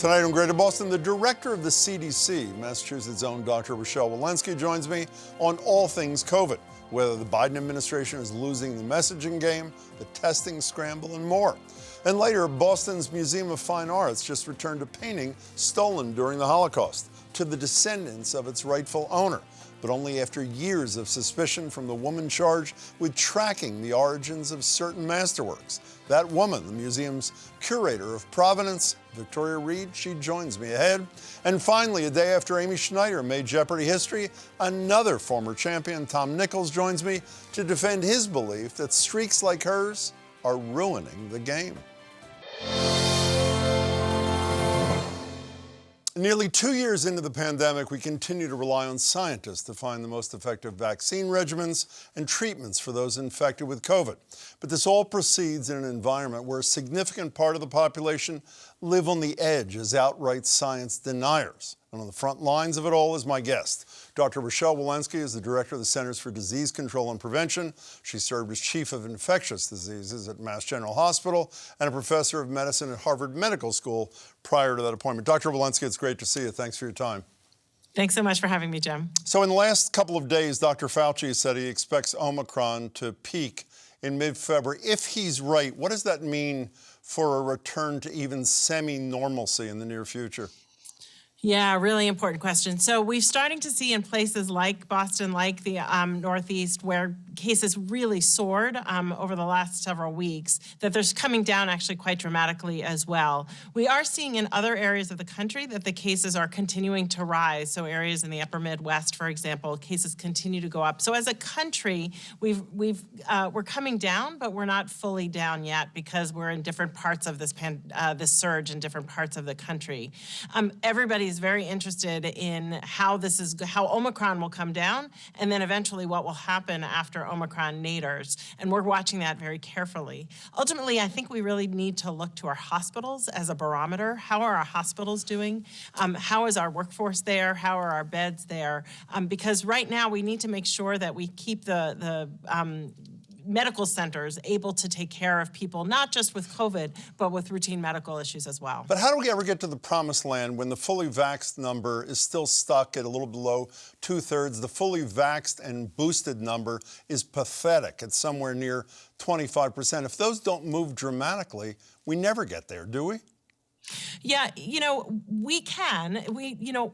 Tonight on Greater Boston, the director of the CDC, Massachusetts' own Dr. Rachelle Wolenski, joins me on all things COVID, whether the Biden administration is losing the messaging game, the testing scramble, and more. And later, Boston's Museum of Fine Arts just returned a painting stolen during the Holocaust to the descendants of its rightful owner, but only after years of suspicion from the woman charged with tracking the origins of certain masterworks. That woman, the museum's curator of provenance, Victoria Reed, she joins me ahead. And finally, a day after Amy Schneider made Jeopardy history, another former champion, Tom Nichols, joins me to defend his belief that streaks like hers are ruining the game. Nearly 2 years into the pandemic, we continue to rely on scientists to find the most effective vaccine regimens and treatments for those infected with COVID. But this all proceeds in an environment where a significant part of the population live on the edge as outright science deniers. And on the front lines of it all is my guest. Dr. Rachelle Wolenski is the director of the Centers for Disease Control and Prevention. She served as chief of infectious diseases at Mass General Hospital and a professor of medicine at Harvard Medical School prior to that appointment. Dr. Wolenski, it's great to see you. Thanks for your time. Thanks so much for having me, Jim. So in the last couple of days, Dr. Fauci said he expects Omicron to peak in mid-February. If he's right, what does that mean for a return to even semi-normalcy in the near future? Yeah, really important question. So we're starting to see in places like Boston, like the Northeast, where cases really soared over the last several weeks, that they're coming down actually quite dramatically as well. We are seeing in other areas of the country that the cases are continuing to rise. So areas in the upper Midwest, for example, cases continue to go up. So as a country, we're coming down, but we're not fully down yet because we're in different parts of this surge in different parts of the country. Everybody's very interested in how Omicron will come down, and then eventually what will happen after Omicron naders, and we're watching that very carefully. Ultimately, I think we really need to look to our hospitals as a barometer. How are our hospitals doing? How is our workforce there? How are our beds there? Because right now we need to make sure that we keep the medical centers able to take care of people, not just with COVID, but with routine medical issues as well. But how do we ever get to the promised land when the fully vaxxed number is still stuck at a little below 2/3? The fully vaxxed and boosted number is pathetic. It's somewhere near 25%. If those don't move dramatically, we never get there, do we? Yeah, we can.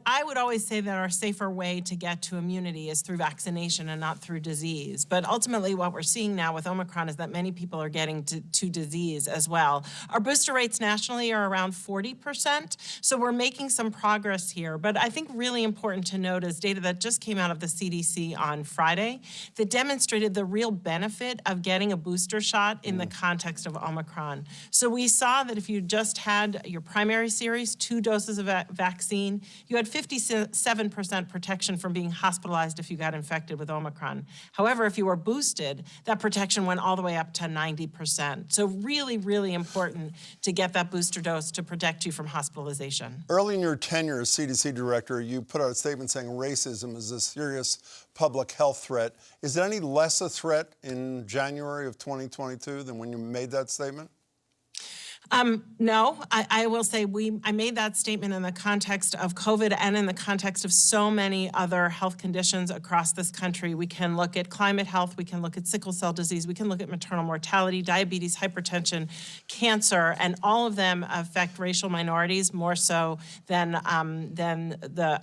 I would always say that our safer way to get to immunity is through vaccination and not through disease. But ultimately, what we're seeing now with Omicron is that many people are getting to disease as well. Our booster rates nationally are around 40%, so we're making some progress here. But I think really important to note is data that just came out of the CDC on Friday that demonstrated the real benefit of getting a booster shot in the context of Omicron. So we saw that if you just had your primary series, 2 doses of vaccine, you had 57% protection from being hospitalized if you got infected with Omicron. However, if you were boosted, that protection went all the way up to 90%. So really, really important to get that booster dose to protect you from hospitalization. Early in your tenure as CDC director, you put out a statement saying racism is a serious public health threat. Is it any less a threat in January of 2022 than when you made that statement? No, I will say I made that statement in the context of COVID and in the context of so many other health conditions across this country. We can look at climate health, we can look at sickle cell disease, we can look at maternal mortality, diabetes, hypertension, cancer, and all of them affect racial minorities more so than the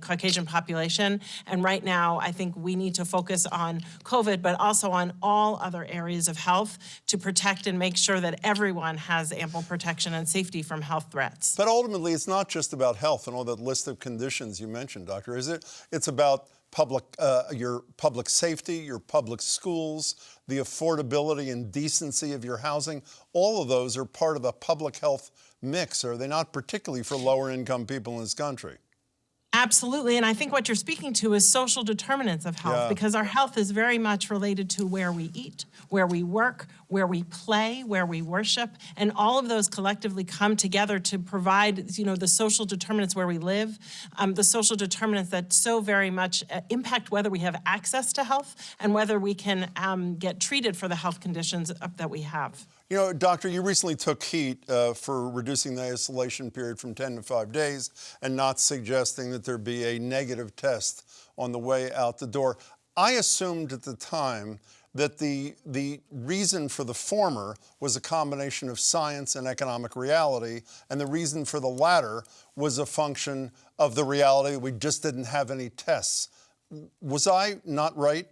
Caucasian population. And right now, I think we need to focus on COVID, but also on all other areas of health to protect and make sure that everyone has ample protection and safety from health threats. But ultimately, it's not just about health and all that list of conditions you mentioned, Doctor, is it? It's about your public safety, your public schools, the affordability and decency of your housing. All of those are part of the public health mix, are they not, particularly for lower income people in this country? Absolutely, and I think what you're speaking to is social determinants of health, because our health is very much related to where we eat, where we work, where we play, where we worship, and all of those collectively come together to provide, the social determinants where we live, the social determinants that so very much impact whether we have access to health and whether we can get treated for the health conditions that we have. You know, doctor, you recently took heat for reducing the isolation period from 10 to 5 days and not suggesting that there be a negative test on the way out the door. I assumed at the time that the reason for the former was a combination of science and economic reality, and the reason for the latter was a function of the reality we just didn't have any tests. Was I not right?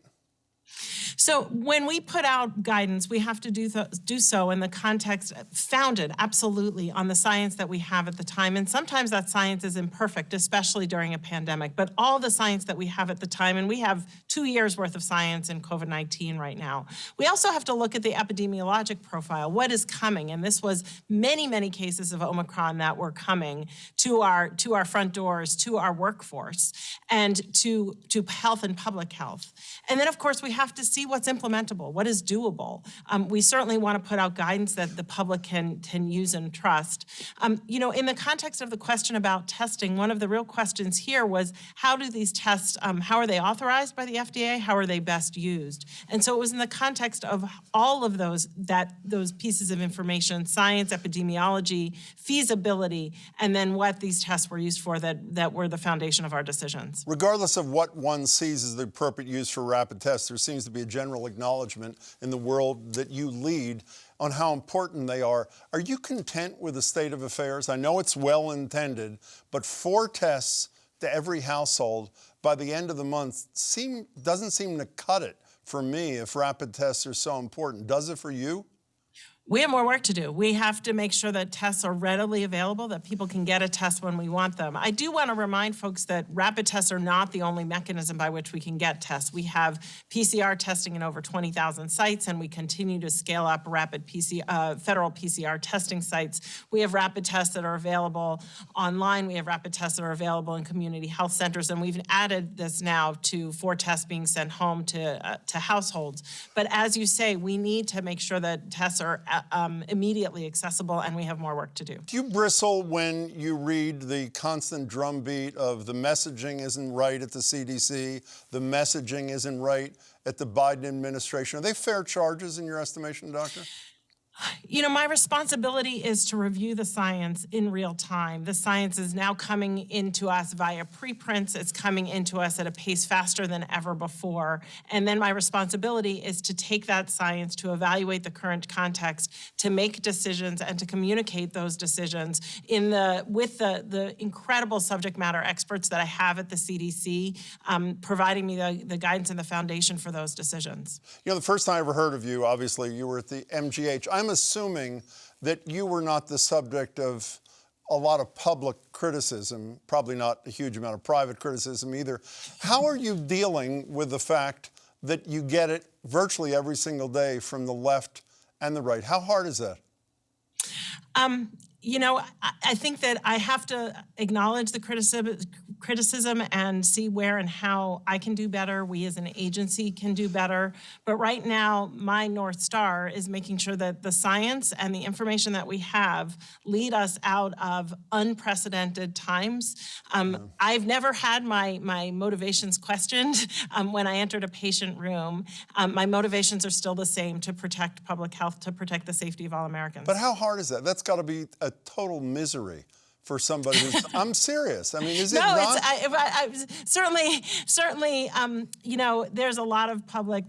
So when we put out guidance, we have to do so in the context founded absolutely on the science that we have at the time. And sometimes that science is imperfect, especially during a pandemic. But all the science that we have at the time, and we have 2 years worth of science in COVID-19 right now. We also have to look at the epidemiologic profile, what is coming. And this was many, many cases of Omicron that were coming to our front doors, to our workforce, and to health and public health. And then, of course, we have to see what's implementable, what is doable. We certainly want to put out guidance that the public can use and trust. You know, in the context of the question about testing, one of the real questions here was, how do these tests, how are they authorized by the FDA? How are they best used? And so it was in the context of all of those pieces of information, science, epidemiology, feasibility, and then what these tests were used for that were the foundation of our decisions. Regardless of what one sees as the appropriate use for rapid tests, there seems to be a general acknowledgement in the world that you lead on how important they are. Are you content with the state of affairs? I know it's well intended, but 4 tests to every household by the end of the month doesn't seem to cut it for me if rapid tests are so important. Does it for you? We have more work to do. We have to make sure that tests are readily available, that people can get a test when we want them. I do want to remind folks that rapid tests are not the only mechanism by which we can get tests. We have PCR testing in over 20,000 sites, and we continue to scale up rapid federal PCR testing sites. We have rapid tests that are available online. We have rapid tests that are available in community health centers, and we've added this now to 4 tests being sent home to households. But as you say, we need to make sure that tests are immediately accessible, and we have more work to do. Do you bristle when you read the constant drumbeat of the messaging isn't right at the CDC, the messaging isn't right at the Biden administration? Are they fair charges in your estimation, doctor? You know, my responsibility is to review the science in real time. The science is now coming into us via preprints. It's coming into us at a pace faster than ever before. And then my responsibility is to take that science, to evaluate the current context, to make decisions and to communicate those decisions with the incredible subject matter experts that I have at the CDC, providing me the guidance and the foundation for those decisions. You know, the first time I ever heard of you, obviously, you were at the MGH. I'm assuming that you were not the subject of a lot of public criticism, probably not a huge amount of private criticism either. How are you dealing with the fact that you get it virtually every single day from the left and the right? How hard is that? You know, I think that I have to acknowledge the criticism and see where and how I can do better. We as an agency can do better. But right now, my North Star is making sure that the science and the information that we have lead us out of unprecedented times. I've never had my motivations questioned when I entered a patient room. My motivations are still the same: to protect public health, to protect the safety of all Americans. But how hard is that? That's got to be a total misery for somebody who's, I'm serious. I mean, is it not? No, certainly, you know, there's a lot of public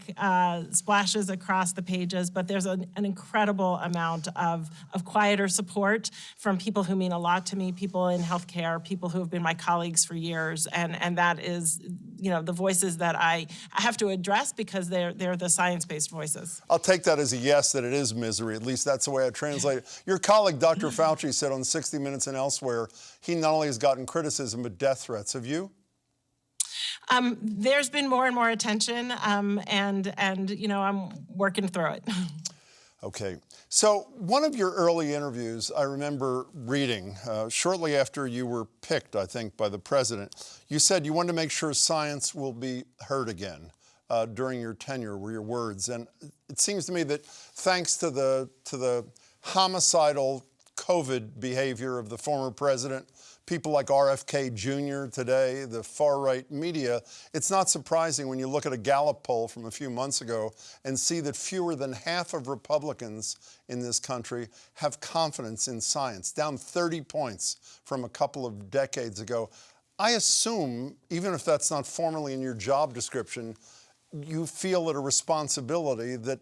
splashes across the pages, but there's an incredible amount of quieter support from people who mean a lot to me, people in healthcare, people who have been my colleagues for years, and that is, you know, the voices that I have to address because they're the science-based voices. I'll take that as a yes, that it is misery. At least that's the way I translate it. Your colleague, Dr. Fauci, said on 60 Minutes and elsewhere, he not only has gotten criticism, but death threats. Have you? There's been more and more attention, and you know, I'm working through it. Okay. So one of your early interviews, I remember reading, shortly after you were picked, I think, by the president, you said you wanted to make sure science will be heard again during your tenure, were your words. And it seems to me that thanks to the homicidal COVID behavior of the former president, people like RFK Jr. today, the far-right media, it's not surprising when you look at a Gallup poll from a few months ago and see that fewer than half of Republicans in this country have confidence in science, down 30 points from a couple of decades ago. I assume, even if that's not formally in your job description, you feel it a responsibility that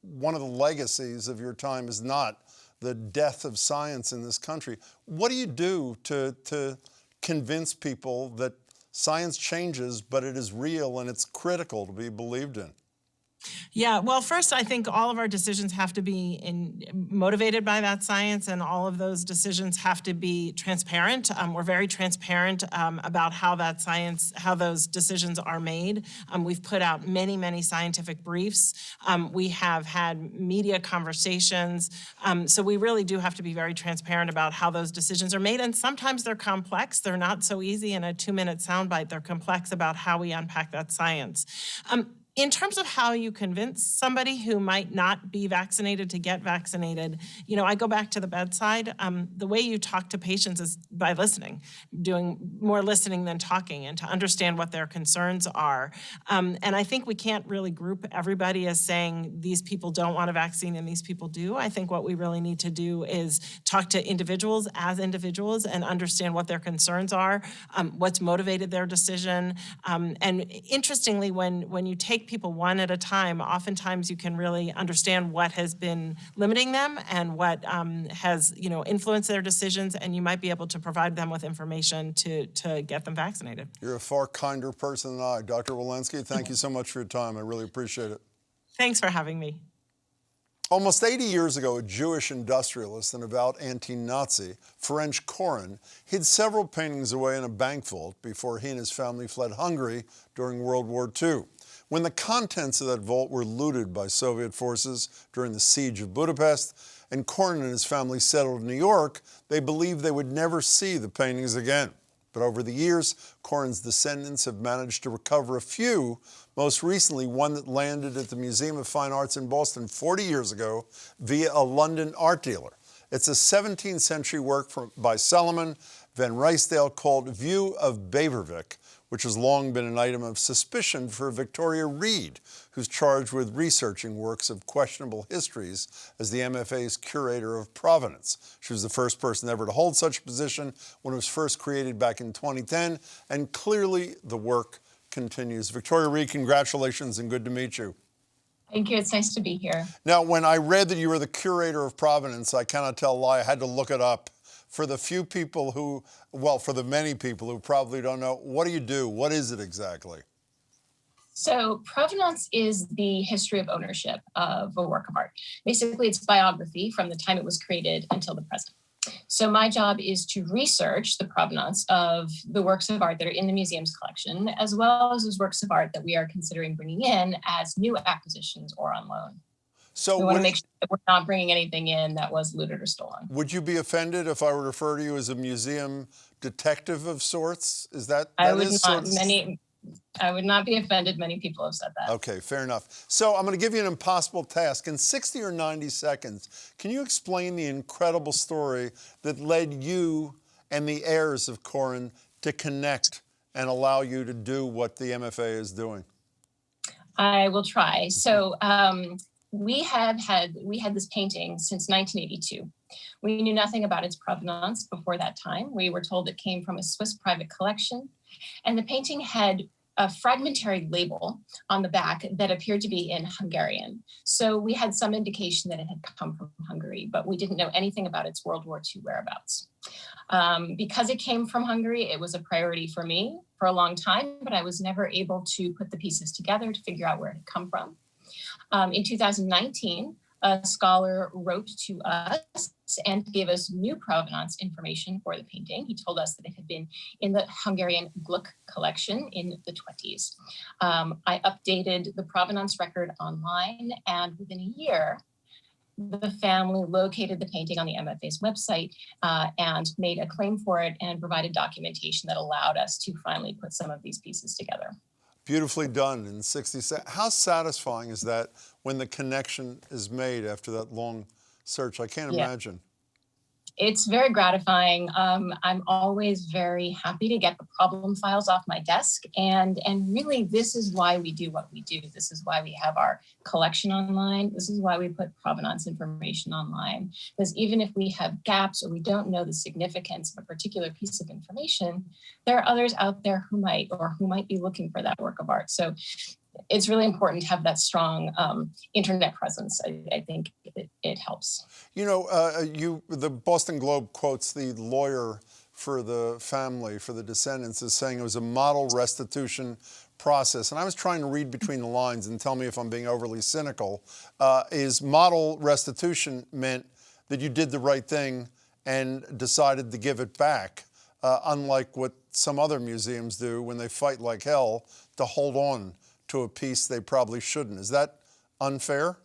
one of the legacies of your time is not the death of science in this country. What do you do to convince people that science changes, but it is real and it's critical to be believed in? Yeah, well, first, I think all of our decisions have to be motivated by that science, and all of those decisions have to be transparent. We're very transparent about how those decisions are made. We've put out many, many scientific briefs. We have had media conversations. So we really do have to be very transparent about how those decisions are made. And sometimes they're complex. They're not so easy in a 2-minute soundbite. They're complex about how we unpack that science. In terms of how you convince somebody who might not be vaccinated to get vaccinated, I go back to the bedside. The way you talk to patients is by listening, doing more listening than talking, and to understand what their concerns are. And I think we can't really group everybody as saying these people don't want a vaccine and these people do. I think what we really need to do is talk to individuals as individuals and understand what their concerns are, what's motivated their decision. And interestingly, when you take people one at a time, oftentimes you can really understand what has been limiting them and what has influenced their decisions, and you might be able to provide them with information to get them vaccinated. You're a far kinder person than I. Dr. Walensky, thank you so much for your time. I really appreciate it. Thanks for having me. Almost 80 years ago, a Jewish industrialist and avowed anti-Nazi, Ferenc Chorin, hid several paintings away in a bank vault before he and his family fled Hungary during World War II. When the contents of that vault were looted by Soviet forces during the siege of Budapest, and Chorin and his family settled in New York, they believed they would never see the paintings again. But over the years, Chorin's descendants have managed to recover a few, most recently one that landed at the Museum of Fine Arts in Boston 40 years ago via a London art dealer. It's a 17th century work by Solomon van Rijsdale called View of Beverwijk, which has long been an item of suspicion for Victoria Reed, who's charged with researching works of questionable histories as the MFA's curator of provenance. She was the first person ever to hold such a position when it was first created back in 2010, and clearly the work continues. Victoria Reed, congratulations and good to meet you. Thank you. It's nice to be here. Now, when I read that you were the curator of provenance, I cannot tell a lie. I had to look it up. For the few people who, for the many people who probably don't know, what do you do? What is it exactly? So provenance is the history of ownership of a work of art. Basically, it's biography from the time it was created until the present. So my job is to research the provenance of the works of art that are in the museum's collection, as well as those works of art that we are considering bringing in as new acquisitions or on loan. So we want to make sure that we're not bringing anything in that was looted or stolen. Would you be offended if I were to refer to you as a museum detective of sorts? Is that I would not be offended. Many people have said that. Okay, fair enough. So I'm going to give you an impossible task. In 60 or 90 seconds, can you explain the incredible story that led you and the heirs of Chorin to connect and allow you to do what the MFA is doing? I will try. So we had this painting since 1982. We knew nothing about its provenance before that time. We were told it came from a Swiss private collection, and the painting had a fragmentary label on the back that appeared to be in Hungarian. So we had some indication that it had come from Hungary, but we didn't know anything about its World War II whereabouts. Because it came from Hungary, it was a priority for me for a long time, but I was never able to put the pieces together to figure out where it had come from. In 2019, a scholar wrote to us and gave us new provenance information for the painting. He told us that it had been in the Hungarian Gluck collection in the 20s. I updated the provenance record online, and within a year, the family located the painting on the MFA's website and made a claim for it and provided documentation that allowed us to finally put some of these pieces together. Beautifully done in 60 seconds. How satisfying is that when the connection is made after that long search? I can't imagine. It's very gratifying. I'm always very happy to get the problem files off my desk. And really, this is why we do what we do. This is why we have our collection online. This is why we put provenance information online. Because even if we have gaps or we don't know the significance of a particular piece of information, there are others out there who might be looking for that work of art. So it's really important to have that strong internet presence. I think it helps. You know, the Boston Globe quotes the lawyer for the family, for the descendants, as saying it was a model restitution process. And I was trying to read between the lines, and tell me if I'm being overly cynical. Is model restitution meant that you did the right thing and decided to give it back, unlike what some other museums do when they fight like hell to hold on to a piece they probably shouldn't. Is that unfair?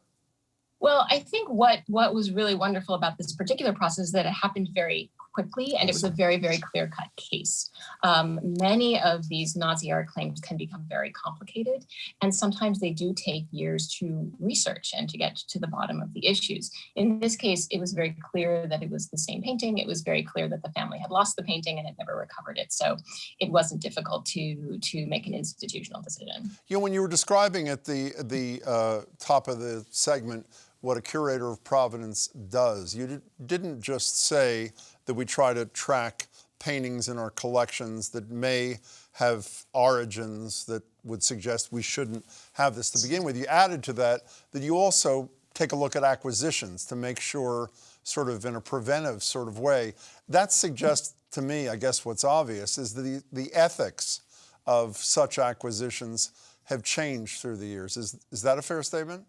Well, I think what was really wonderful about this particular process is that it happened very quickly, and it was a very, very clear-cut case. Many of these Nazi era claims can become very complicated, and sometimes they do take years to research and to get to the bottom of the issues. In this case, it was very clear that it was the same painting. It was very clear that the family had lost the painting and had never recovered it. So it wasn't difficult to make an institutional decision. You know, when you were describing at the top of the segment what a curator of provenance does, you didn't just say that we try to track paintings in our collections that may have origins that would suggest we shouldn't have this to begin with. You added to that you also take a look at acquisitions to make sure, sort of in a preventive sort of way. That suggests to me, I guess what's obvious, is that the ethics of such acquisitions have changed through the years. Is that a fair statement?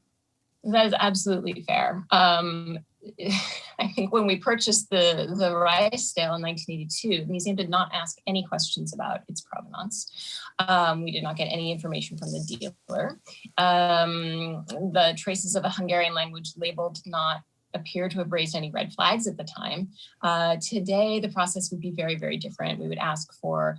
That is absolutely fair. I think when we purchased the Ruysdael in 1982, the museum did not ask any questions about its provenance. We did not get any information from the dealer. The traces of a Hungarian language label did not appear to have raised any red flags at the time. Today, the process would be very, very different. We would ask for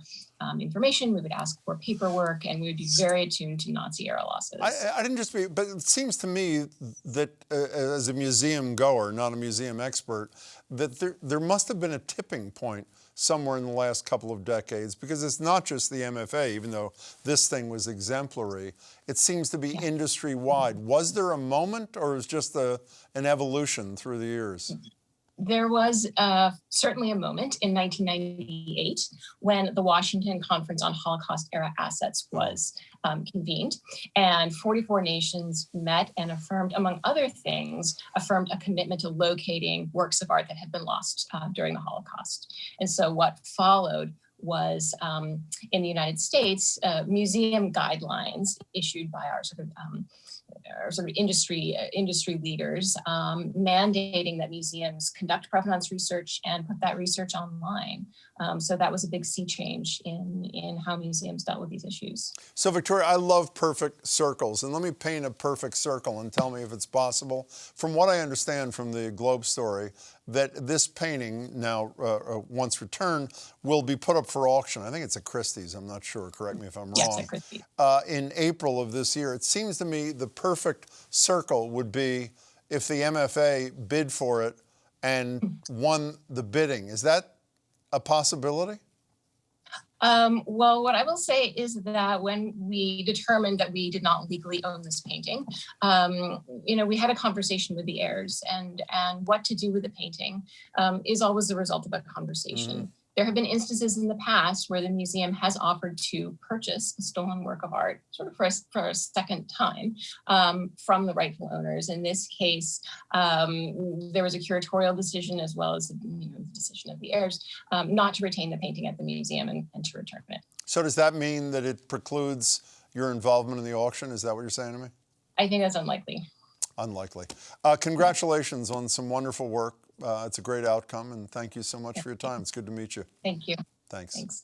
information, we would ask for paperwork, and we would be very attuned to Nazi-era losses. I didn't just be, but it seems to me that as a museum goer, not a museum expert, that there must have been a tipping point somewhere in the last couple of decades, because it's not just the MFA, even though this thing was exemplary. It seems to be industry-wide. Was there a moment, or was it just an evolution through the years? There was certainly a moment in 1998 when the Washington Conference on Holocaust-era Assets was convened, and 44 nations met and affirmed, among other things, affirmed a commitment to locating works of art that had been lost during the Holocaust. And so what followed was, in the United States, museum guidelines issued by our sort of industry leaders, mandating that museums conduct provenance research and put that research online. So that was a big sea change in how museums dealt with these issues. So Victoria, I love perfect circles, and let me paint a perfect circle and tell me if it's possible. From what I understand from the Globe story, that this painting now, once returned, will be put up for auction. I think it's at Christie's, I'm not sure, correct me if I'm wrong. Yes, at Christie's. In April of this year. It seems to me the perfect circle would be if the MFA bid for it and won the bidding. Is that a possibility? Well, what I will say is that when we determined that we did not legally own this painting, we had a conversation with the heirs, and what to do with the painting is always the result of a conversation. Mm-hmm. There have been instances in the past where the museum has offered to purchase a stolen work of art, sort of for a second time, from the rightful owners. In this case, there was a curatorial decision, as well as the decision of the heirs, not to retain the painting at the museum and to return it. So does that mean that it precludes your involvement in the auction? Is that what you're saying to me? I think that's unlikely. Unlikely. Congratulations on some wonderful work. It's a great outcome, and thank you so much for your time. It's good to meet you. Thank you. Thanks. Thanks.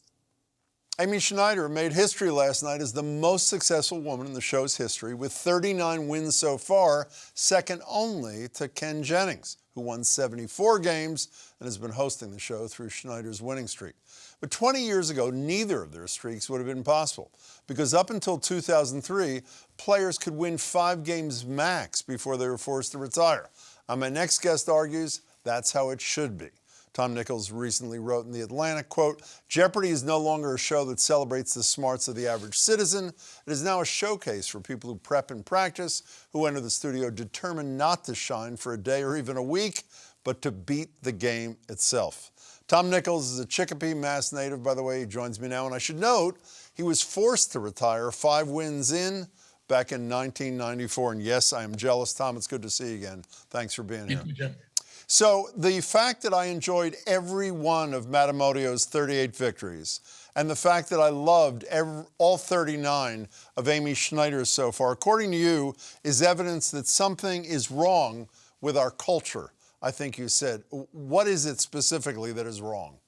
Amy Schneider made history last night as the most successful woman in the show's history, with 39 wins so far, second only to Ken Jennings, who won 74 games and has been hosting the show through Schneider's winning streak. But 20 years ago, neither of their streaks would have been possible, because up until 2003, players could win 5 games max before they were forced to retire. My next guest argues that's how it should be. Tom Nichols recently wrote in The Atlantic, quote, Jeopardy is no longer a show that celebrates the smarts of the average citizen. It is now a showcase for people who prep and practice, who enter the studio determined not to shine for a day or even a week, but to beat the game itself. Tom Nichols is a Chicopee, Mass native, by the way. He joins me now, and I should note he was forced to retire 5 wins in back in 1994. And yes, I am jealous. Tom, it's good to see you again. Thanks for being here. Thank you, Jim. So the fact that I enjoyed every one of Matamotio's 38 victories, and the fact that I loved all 39 of Amy Schneider's so far, according to you, is evidence that something is wrong with our culture. I think you said. What is it specifically that is wrong?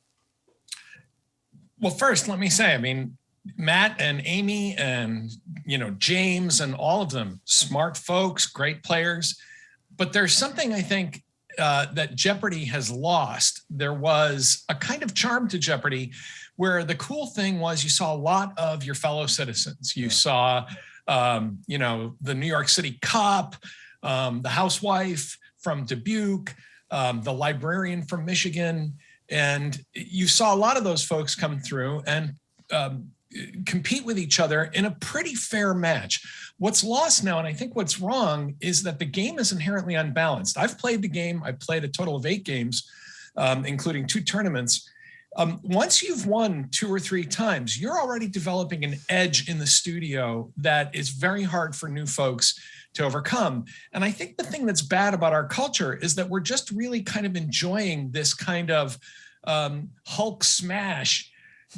Well, first, let me say, I mean, Matt and Amy and, James and all of them, smart folks, great players. But there's something I think that Jeopardy has lost. There was a kind of charm to Jeopardy where the cool thing was you saw a lot of your fellow citizens. You saw, the New York City cop, the housewife from Dubuque, the librarian from Michigan. And you saw a lot of those folks come through and compete with each other in a pretty fair match. What's lost now, and I think what's wrong, is that the game is inherently unbalanced. I've played the game. I played a total of 8 games, including 2 tournaments. Once you've won 2 or 3 times, you're already developing an edge in the studio that is very hard for new folks to overcome. And I think the thing that's bad about our culture is that we're just really kind of enjoying this kind of Hulk smash,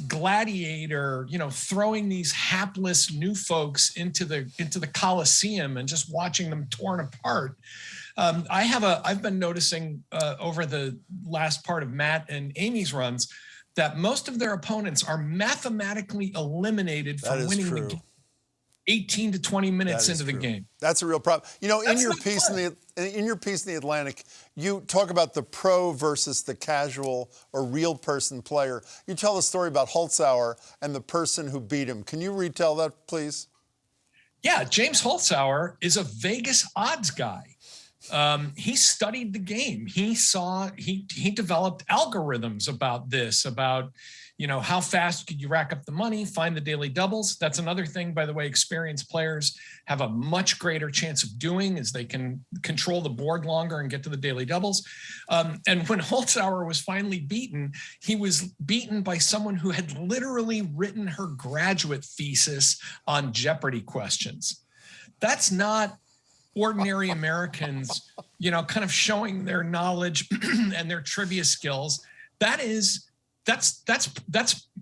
gladiator, throwing these hapless new folks into the Coliseum and just watching them torn apart. I've been noticing over the last part of Matt and Amy's runs that most of their opponents are mathematically eliminated from winning the game 18 to 20 minutes into the game. That's a real problem. In your piece in the Atlantic, you talk about the pro versus the casual or real person player. You tell the story about Holzhauer and the person who beat him. Can you retell that, please? Yeah, James Holzhauer is a Vegas odds guy. He studied the game. He developed algorithms about this, about, how fast could you rack up the money, find the daily doubles. That's another thing, by the way, experienced players have a much greater chance of doing, is they can control the board longer and get to the daily doubles. And when Holzhauer was finally beaten, he was beaten by someone who had literally written her graduate thesis on Jeopardy questions. That's not ordinary Americans, kind of showing their knowledge and their trivia skills. That's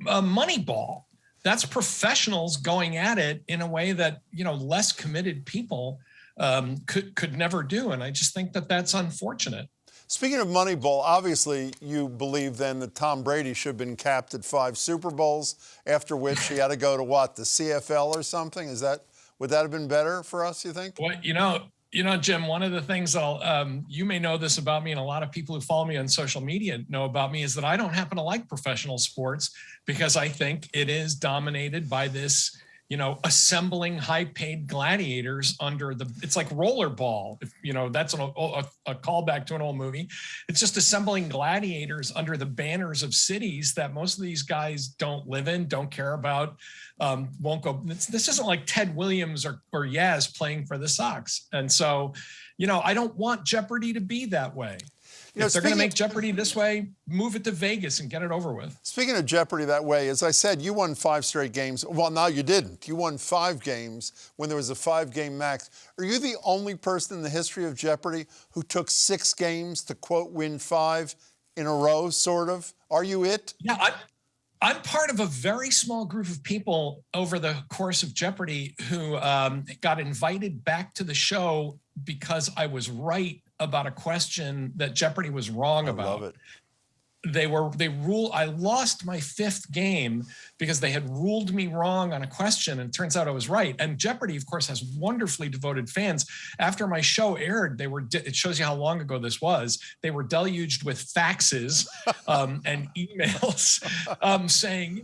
a money ball. That's professionals going at it in a way that, less committed people could never do. And I just think that that's unfortunate. Speaking of Moneyball, obviously you believe then that Tom Brady should have been capped at 5 Super Bowls, after which he had to go to what, the CFL or something? Would that have been better for us, you think? Well, Jim, one of the things you may know this about me, and a lot of people who follow me on social media know about me, is that I don't happen to like professional sports because I think it is dominated by this, assembling high-paid gladiators it's like rollerball. That's a callback to an old movie. It's just assembling gladiators under the banners of cities that most of these guys don't live in, don't care about, won't go. This isn't like Ted Williams or Yaz playing for the Sox. And so, I don't want Jeopardy to be that way. If they're going to make Jeopardy this way, move it to Vegas and get it over with. Speaking of Jeopardy that way, as I said, you won 5 straight games. Well, no, you didn't. You won 5 games when there was a 5-game max. Are you the only person in the history of Jeopardy who took 6 games to, quote, win 5 in a row, sort of? Are you it? Yeah, I'm part of a very small group of people over the course of Jeopardy who got invited back to the show because I was right about a question that Jeopardy was wrong about. I love it. I lost my 5th game because they had ruled me wrong on a question, and it turns out I was right. And Jeopardy, of course, has wonderfully devoted fans. After my show aired, it shows you how long ago this was. They were deluged with faxes and emails saying,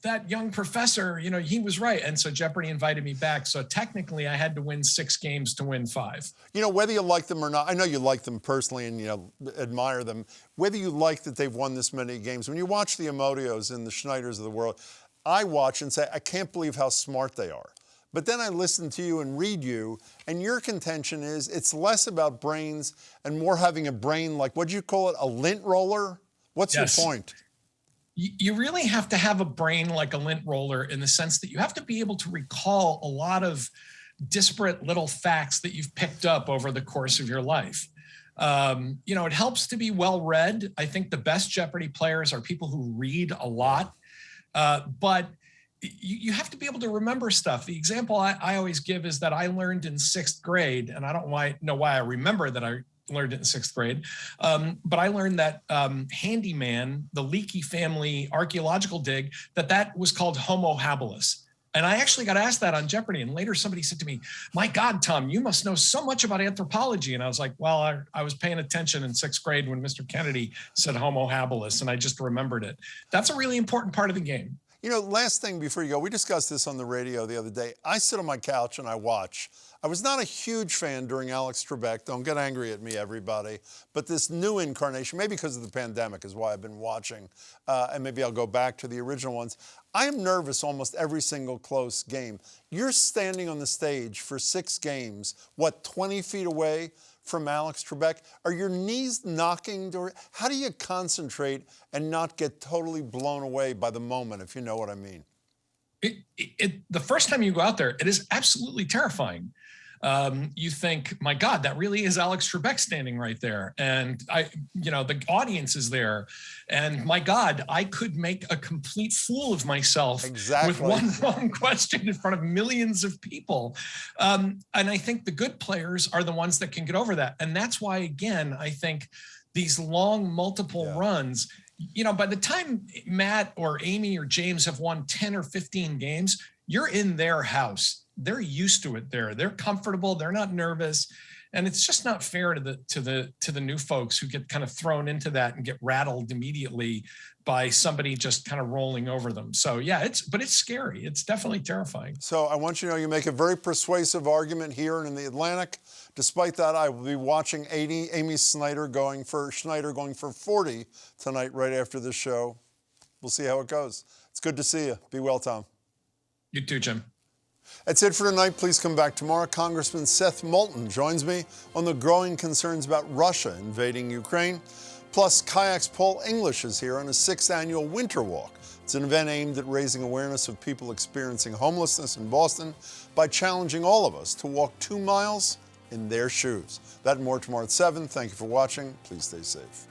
that young professor, he was right. And so Jeopardy invited me back. So technically I had to win 6 games to win 5. Whether you like them or not, I know you like them personally and, admire them. Whether you like that they've have won this many games. When you watch the Emodios and the Schneiders of the world, I watch and say, I can't believe how smart they are. But then I listen to you and read you, and your contention is it's less about brains and more having a brain like, what'd you call it, a lint roller? What's Yes. your point? You really have to have a brain like a lint roller in the sense that you have to be able to recall a lot of disparate little facts that you've picked up over the course of your life. It helps to be well read. I think the best Jeopardy players are people who read a lot, but you have to be able to remember stuff. The example I always give is that I learned in 6th grade, and I don't know why I remember that I learned it in 6th grade, but I learned that Handyman, the Leakey family archaeological dig, that was called Homo habilis. And I actually got asked that on Jeopardy. And later somebody said to me, my God, Tom, you must know so much about anthropology. And I was like, well, I was paying attention in 6th grade when Mr. Kennedy said Homo habilis, and I just remembered it. That's a really important part of the game. Last thing before you go, we discussed this on the radio the other day. I sit on my couch and I watch. I was not a huge fan during Alex Trebek. Don't get angry at me, everybody. But this new incarnation, maybe because of the pandemic is why I've been watching, and maybe I'll go back to the original ones. I am nervous almost every single close game. You're standing on the stage for 6 games, 20 feet away from Alex Trebek? Are your knees knocking? How do you concentrate and not get totally blown away by the moment, if you know what I mean? The first time you go out there, it is absolutely terrifying. You think, my God, that really is Alex Trebek standing right there. And the audience is there. And my God, I could make a complete fool of myself with one wrong question in front of millions of people. And I think the good players are the ones that can get over that. And that's why, again, I think these long multiple runs, by the time Matt or Amy or James have won 10 or 15 games, you're in their house. They're used to it there. They're comfortable. They're not nervous. And it's just not fair to the new folks who get kind of thrown into that and get rattled immediately by somebody just kind of rolling over them. So yeah, it's scary. It's definitely terrifying. So I want you to know you make a very persuasive argument here and in the Atlantic. Despite that, I will be watching Amy Schneider going for 40 tonight right after this show. We'll see how it goes. It's good to see you. Be well, Tom. You too, Jim. That's it for tonight. Please come back tomorrow. Congressman Seth Moulton joins me on the growing concerns about Russia invading Ukraine. Plus, Kayak's Paul English is here on his 6th annual Winter Walk. It's an event aimed at raising awareness of people experiencing homelessness in Boston by challenging all of us to walk 2 miles in their shoes. That and more tomorrow at 7. Thank you for watching. Please stay safe.